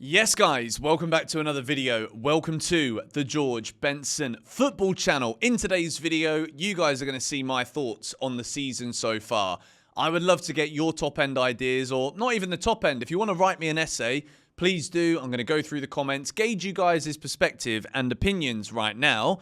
Yes, guys, welcome back to another video. Welcome to the George Benson football channel. In today's video, you guys are going to see my thoughts on the season so far. I would love to get your top end ideas, or not even the top end. If you want to write me an essay, please do. I'm going to go through the comments, gauge you guys' perspective and opinions right now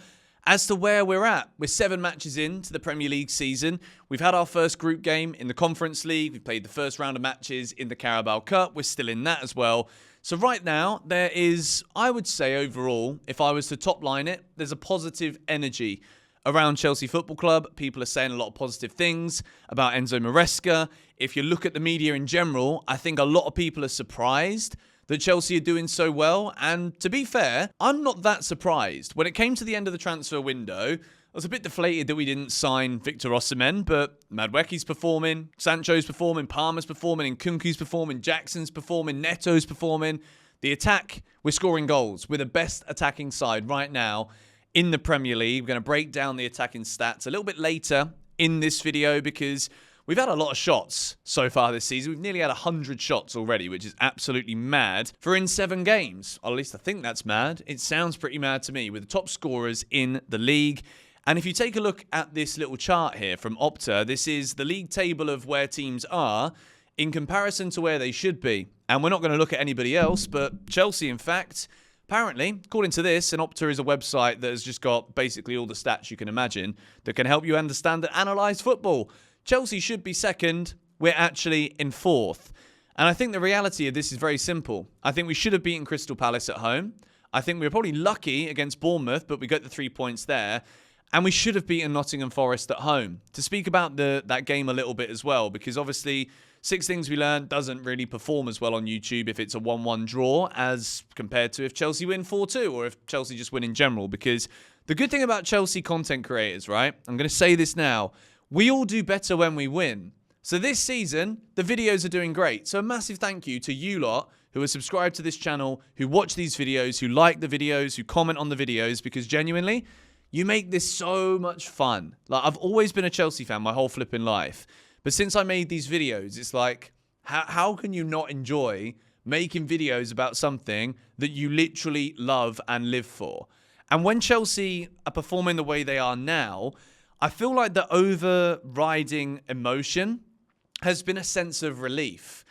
as to where we're at. We're 7 matches into the Premier League season. We've had our first group game in the Conference League. We've played the first round of matches in the Carabao Cup. We're still in that as well. So right now, there is, I would say overall, if I was to top line it, there's a positive energy around Chelsea Football Club. People are saying a lot of positive things about Enzo Maresca. If you look at the media in general, I think a lot of people are surprised that Chelsea are doing so well. And to be fair, I'm not that surprised. When it came to the end of the transfer window, I was a bit deflated that we didn't sign Victor Osimhen, but Madueke's performing, Sancho's performing, Palmer's performing, Nkunku's performing, Jackson's performing, Neto's performing. The attack, we're scoring goals. We're the best attacking side right now in the Premier League. We're going to break down the attacking stats a little bit later in this video because we've had a lot of shots so far this season. We've nearly had 100 shots already, which is absolutely mad for in 7 games. Or at least I think that's mad. It sounds pretty mad to me with the top scorers in the league. And if you take a look at this little chart here from Opta, this is the league table of where teams are in comparison to where they should be. And we're not going to look at anybody else, but Chelsea, in fact, apparently, according to this, and Opta is a website that has just got basically all the stats you can imagine that can help you understand and analyse football. Chelsea should be second. We're actually in 4th. And I think the reality of this is very simple. I think we should have beaten Crystal Palace at home. I think we were probably lucky against Bournemouth, but we got the 3 points there. And we should have beaten Nottingham Forest at home. To speak about that game a little bit as well, because obviously 6 Things We Learned doesn't really perform as well on YouTube if it's a 1-1 draw as compared to if Chelsea win 4-2 or if Chelsea just win in general. Because the good thing about Chelsea content creators, right? I'm going to say this now. We all do better when we win. So this season, the videos are doing great. So a massive thank you to you lot who are subscribed to this channel, who watch these videos, who like the videos, who comment on the videos, because genuinely, you make this so much fun. Like, I've always been a Chelsea fan my whole flipping life. But since I made these videos, it's like, how can you not enjoy making videos about something that you literally love and live for? And when Chelsea are performing the way they are now, I feel like the overriding emotion has been a sense of relief.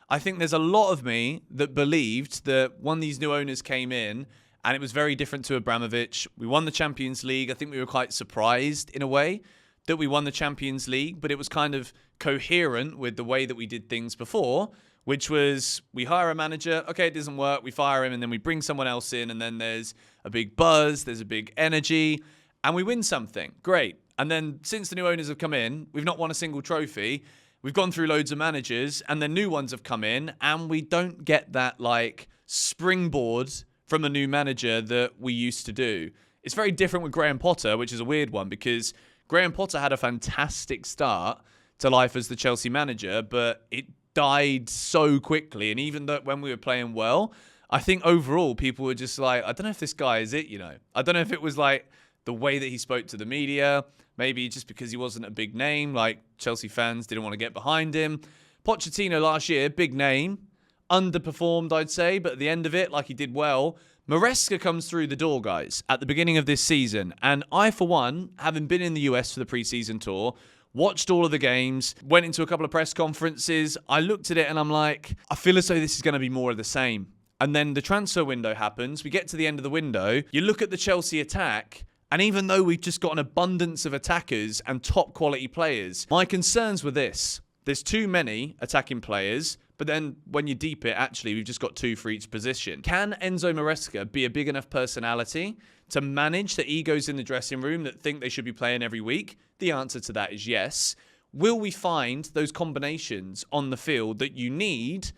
I think there's a lot of me that believed that when these new owners came in, and it was very different to Abramovich. We won the Champions League. I think we were quite surprised in a way that we won the Champions League, but it was kind of coherent with the way that we did things before, which was we hire a manager, okay, it doesn't work, we fire him, and then we bring someone else in, and then there's a big buzz, there's a big energy, and we win something. Great. And then since the new owners have come in, we've not won a single trophy. We've gone through loads of managers, and then new ones have come in, and we don't get that, like, springboard from a new manager that we used to do. It's very different with Graham Potter, which is a weird one because Graham Potter had a fantastic start to life as the Chelsea manager, but it died so quickly. And even though when we were playing well, I think overall people were just like, I don't know if this guy is it, you know. I don't know if it was like the way that he spoke to the media, maybe just because he wasn't a big name, like Chelsea fans didn't want to get behind him. Pochettino last year, big name. Underperformed, I'd say, but at the end of it, like he did well. Maresca comes through the door, guys, at the beginning of this season. And I, for one, having been in the US for the preseason tour, watched all of the games, went into a couple of press conferences, I looked at it and I'm like, I feel as though this is going to be more of the same. And then the transfer window happens. We get to the end of the window. You look at the Chelsea attack, and even though we've just got an abundance of attackers and top quality players, my concerns were this. There's too many attacking players. But then when you deep it, actually, we've just got 2 for each position. Can Enzo Maresca be a big enough personality to manage the egos in the dressing room that think they should be playing every week? The answer to that is yes. Will we find those combinations on the field that you need?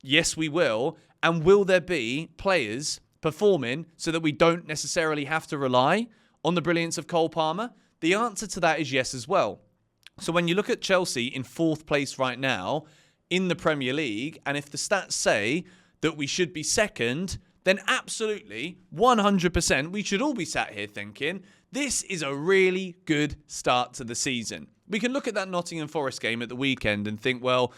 Yes, we will. And will there be players performing so that we don't necessarily have to rely on the brilliance of Cole Palmer? The answer to that is yes as well. So when you look at Chelsea in 4th place right now, in the Premier League, and if the stats say that we should be second, then absolutely, 100%, we should all be sat here thinking, this is a really good start to the season. We can look at that Nottingham Forest game at the weekend and think, well,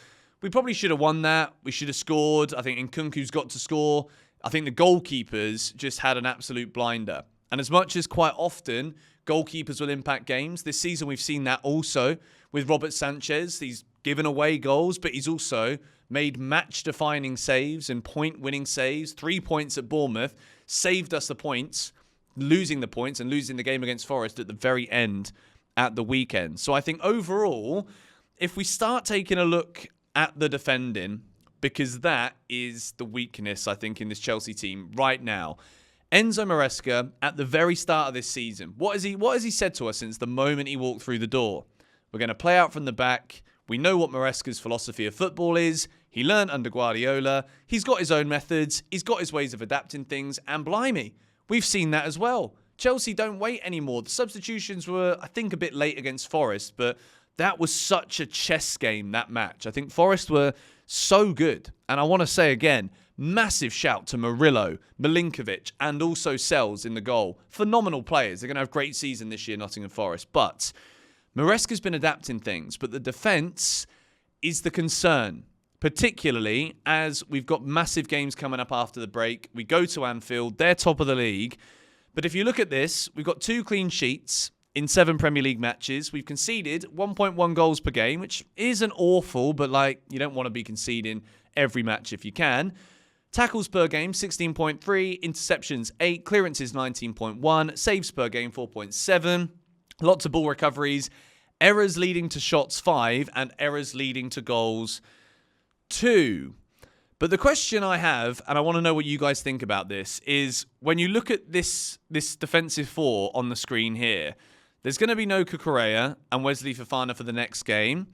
We probably should have won that. We should have scored. I think Nkunku's got to score. I think the goalkeepers just had an absolute blinder. And as much as quite often goalkeepers will impact games, this season we've seen that also with Robert Sanchez. He's given away goals, but he's also made match-defining saves and point-winning saves. 3 points at Bournemouth saved us the points, losing the points and losing the game against Forest at the very end at the weekend. So I think overall, if we start taking a look at the defending, because that is the weakness, I think, in this Chelsea team right now. Enzo Maresca, at the very start of this season, what has he said to us since the moment he walked through the door? We're going to play out from the back. We know what Maresca's philosophy of football is. He learned under Guardiola. He's got his own methods. He's got his ways of adapting things. And blimey, we've seen that as well. Chelsea don't wait anymore. The substitutions were, I think, a bit late against Forest, but that was such a chess game, that match. I think Forest were so good. And I want to say again, massive shout to Murillo, Milinkovic, and also Sells in the goal. Phenomenal players. They're going to have a great season this year, Nottingham Forest. But Maresca's been adapting things, but the defence is the concern, particularly as we've got massive games coming up after the break. We go to Anfield. They're top of the league. But if you look at this, we've got 2 clean sheets in 7 Premier League matches. We've conceded 1.1 goals per game, which isn't awful, but you don't want to be conceding every match if you can. Tackles per game, 16.3. Interceptions, 8. Clearances, 19.1. Saves per game, 4.7. Lots of ball recoveries. Errors leading to shots, 5. And errors leading to goals, 2. But the question I have, and I want to know what you guys think about this, is when you look at this defensive 4 on the screen here, there's going to be no Cucurella and Wesley Fofana for the next game.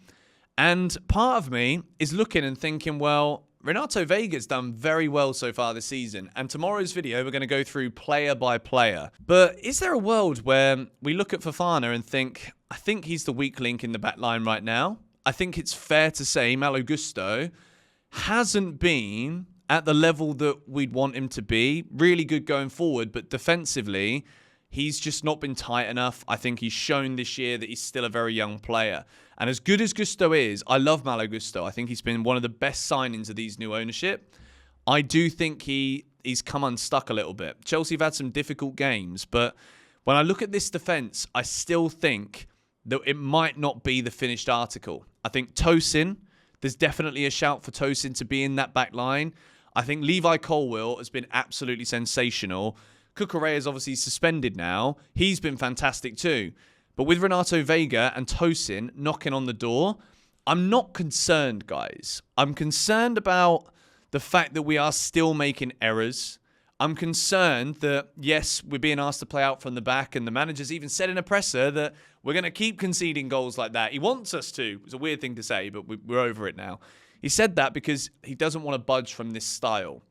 And part of me is looking and thinking, well, Renato Vega's done very well so far this season. And tomorrow's video, we're going to go through player by player. But is there a world where we look at Fofana and think, I think he's the weak link in the back line right now? I think it's fair to say Malo Gusto hasn't been at the level that we'd want him to be. Really good going forward, but defensively, he's just not been tight enough. I think he's shown this year that he's still a very young player. And as good as Gusto is, I love Malo Gusto. I think he's been one of the best signings of these new ownership. I do think he's come unstuck a little bit. Chelsea have had some difficult games, but when I look at this defence, I still think that it might not be the finished article. I think Tosin, there's definitely a shout for Tosin to be in that back line. I think Levi Colwill has been absolutely sensational. Cucurella is obviously suspended now. He's been fantastic too. But with Renato Vega and Tosin knocking on the door, I'm not concerned, guys. I'm concerned about the fact that we are still making errors. I'm concerned that, yes, we're being asked to play out from the back, and the manager's even said in a presser that we're going to keep conceding goals like that. He wants us to. It's a weird thing to say, but we're over it now. He said that because he doesn't want to budge from this style.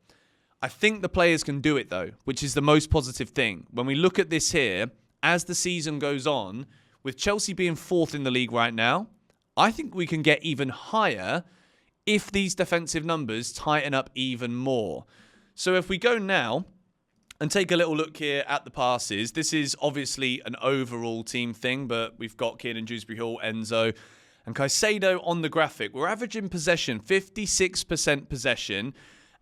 I think the players can do it, though, which is the most positive thing. When we look at this here, as the season goes on, with Chelsea being 4th in the league right now, I think we can get even higher if these defensive numbers tighten up even more. So if we go now and take a little look here at the passes, this is obviously an overall team thing, but we've got Kieran Dewsbury-Hall, Enzo, and Caicedo on the graphic. We're averaging possession, 56% possession.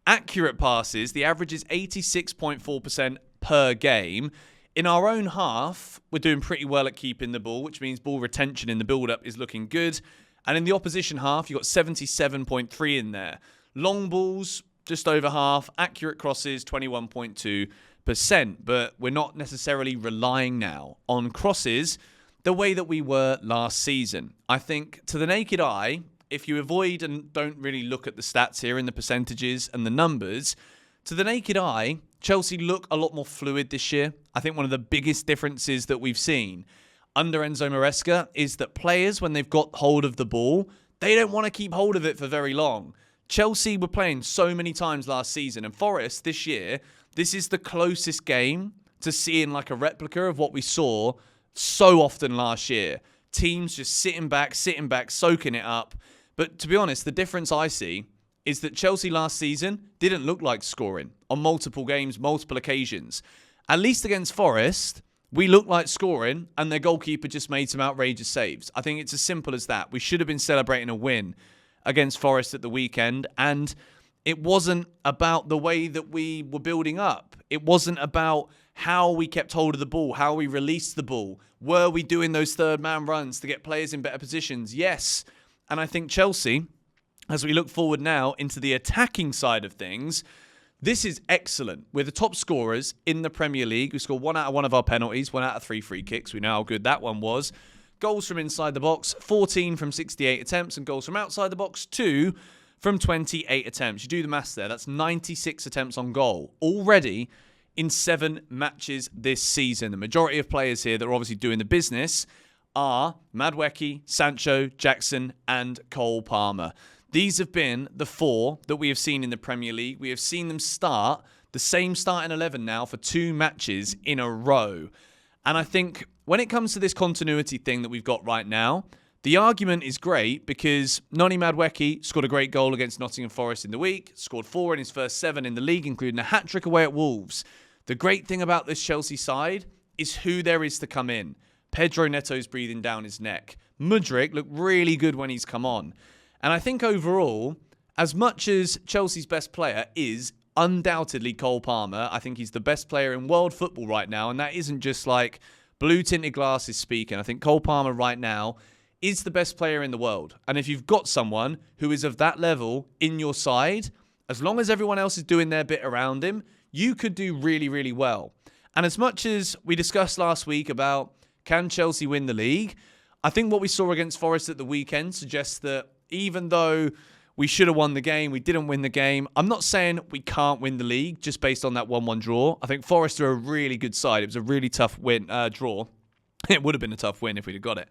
Accurate passes, the average is 86.4% per game. In our own half, we're doing pretty well at keeping the ball, which means ball retention in the build-up is looking good. And in the opposition half, you've got 77.3 in there. Long balls, just over half. Accurate crosses, 21.2%. But we're not necessarily relying now on crosses the way that we were last season. I think to the naked eye, if you avoid and don't really look at the stats here and the percentages and the numbers, to the naked eye, Chelsea look a lot more fluid this year. I think one of the biggest differences that we've seen under Enzo Maresca is that players, when they've got hold of the ball, they don't want to keep hold of it for very long. Chelsea were playing so many times last season, and Forest this year, this is the closest game to seeing like a replica of what we saw so often last year. Teams just sitting back, soaking it up. But to be honest, the difference I see is that Chelsea last season didn't look like scoring on multiple games, multiple occasions. At least against Forest, we looked like scoring and their goalkeeper just made some outrageous saves. I think it's as simple as that. We should have been celebrating a win against Forest at the weekend, and it wasn't about the way that we were building up. It wasn't about how we kept hold of the ball, how we released the ball. Were we doing those third-man runs to get players in better positions? Yes. And I think Chelsea, as we look forward now into the attacking side of things, this is excellent. We're the top scorers in the Premier League. We scored 1 out of 1 of our penalties, 1 out of 3 free kicks. We know how good that one was. Goals from inside the box, 14 from 68 attempts, and goals from outside the box, 2 from 28 attempts. You do the maths there. That's 96 attempts on goal already in 7 matches this season. The majority of players here that are obviously doing the business are Madueke, Sancho, Jackson, and Cole Palmer. These have been the 4 that we have seen in the Premier League. We have seen them start the same starting 11 now for 2 matches in a row. And I think when it comes to this continuity thing that we've got right now, the argument is great because Noni Madueke scored a great goal against Nottingham Forest in the week, scored 4 in his first 7 in the league, including a hat-trick away at Wolves. The great thing about this Chelsea side is who there is to come in. Pedro Neto's breathing down his neck. Mudryk looked really good when he's come on. And I think overall, as much as Chelsea's best player is undoubtedly Cole Palmer, I think he's the best player in world football right now. And that isn't just like blue-tinted glasses speaking. I think Cole Palmer right now is the best player in the world. And if you've got someone who is of that level in your side, as long as everyone else is doing their bit around him, you could do really, really well. And as much as we discussed last week about can Chelsea win the league, I think what we saw against Forest at the weekend suggests that even though we should have won the game, we didn't win the game. I'm not saying we can't win the league just based on that 1-1 draw. I think Forest are a really good side. It was a really tough draw. It would have been a tough win if we'd have got it.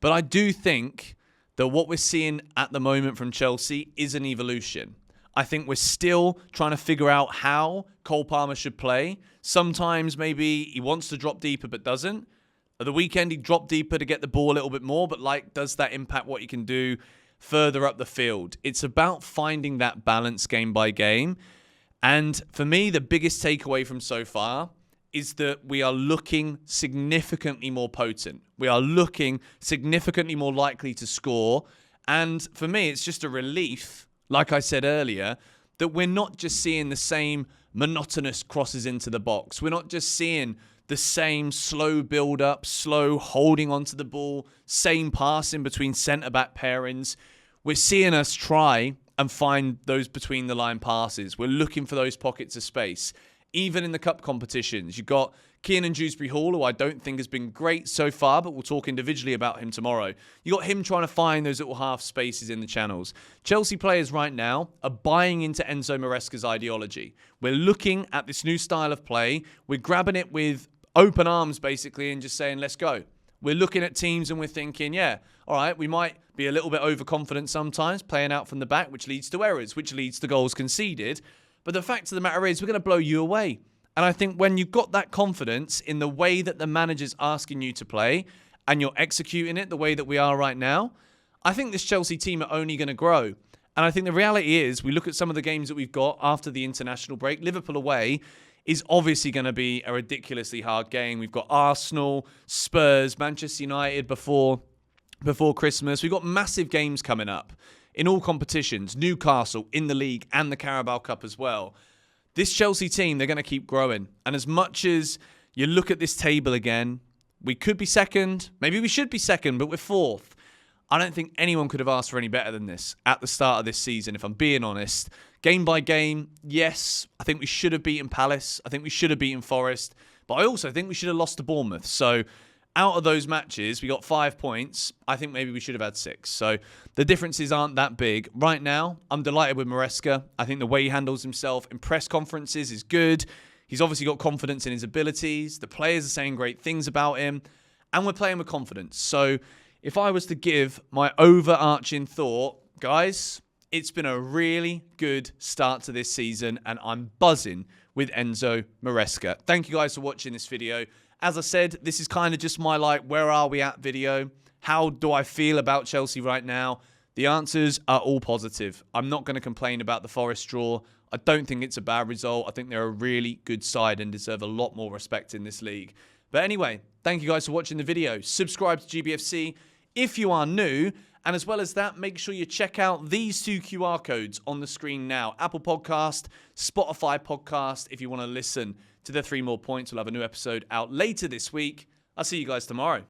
But I do think that what we're seeing at the moment from Chelsea is an evolution. I think we're still trying to figure out how Cole Palmer should play. Sometimes maybe he wants to drop deeper but doesn't. At the weekend, he dropped deeper to get the ball a little bit more, but does that impact what he can do further up the field? It's about finding that balance game by game. And for me, the biggest takeaway from so far is that we are looking significantly more potent. We are looking significantly more likely to score. And for me, it's just a relief, like I said earlier, that we're not just seeing the same monotonous crosses into the box. We're not just seeing the same slow build-up, slow holding onto the ball, same passing between centre-back pairings. We're seeing us try and find those between-the-line passes. We're looking for those pockets of space. Even in the cup competitions, you've got Kiernan Dewsbury-Hall, who I don't think has been great so far, but we'll talk individually about him tomorrow. You got him trying to find those little half spaces in the channels. Chelsea players right now are buying into Enzo Maresca's ideology. We're looking at this new style of play. We're grabbing it with open arms, basically, and just saying, let's go. We're looking at teams and we're thinking, yeah, all right, we might be a little bit overconfident sometimes, playing out from the back, which leads to errors, which leads to goals conceded. But the fact of the matter is we're going to blow you away. And I think when you've got that confidence in the way that the manager's asking you to play and you're executing it the way that we are right now, I think this Chelsea team are only going to grow. And I think the reality is we look at some of the games that we've got after the international break. Liverpool away is obviously going to be a ridiculously hard game. We've got Arsenal, Spurs, Manchester United before Christmas. We've got massive games coming up in all competitions. Newcastle in the league and the Carabao Cup as well. This Chelsea team, they're going to keep growing. And as much as you look at this table again, we could be second. Maybe we should be second, but we're fourth. I don't think anyone could have asked for any better than this at the start of this season, if I'm being honest. Game by game, yes, I think we should have beaten Palace. I think we should have beaten Forest. But I also think we should have lost to Bournemouth. So out of those matches, we got 5 points. I think maybe we should have had 6. So the differences aren't that big. Right now, I'm delighted with Maresca. I think the way he handles himself in press conferences is good. He's obviously got confidence in his abilities. The players are saying great things about him. And we're playing with confidence. So if I was to give my overarching thought, guys, it's been a really good start to this season, and I'm buzzing with Enzo Maresca. Thank you guys for watching this video. As I said, this is kind of just my where are we at video. How do I feel about Chelsea right now? The answers are all positive. I'm not going to complain about the Forest draw. I don't think it's a bad result. I think they're a really good side and deserve a lot more respect in this league. But anyway, thank you guys for watching the video. Subscribe to GBFC if you are new, And as well as that, make sure you check out these 2 QR codes on the screen now. Apple Podcast, Spotify Podcast, if you want to listen to the 3 More Points. We'll have a new episode out later this week. I'll see you guys tomorrow.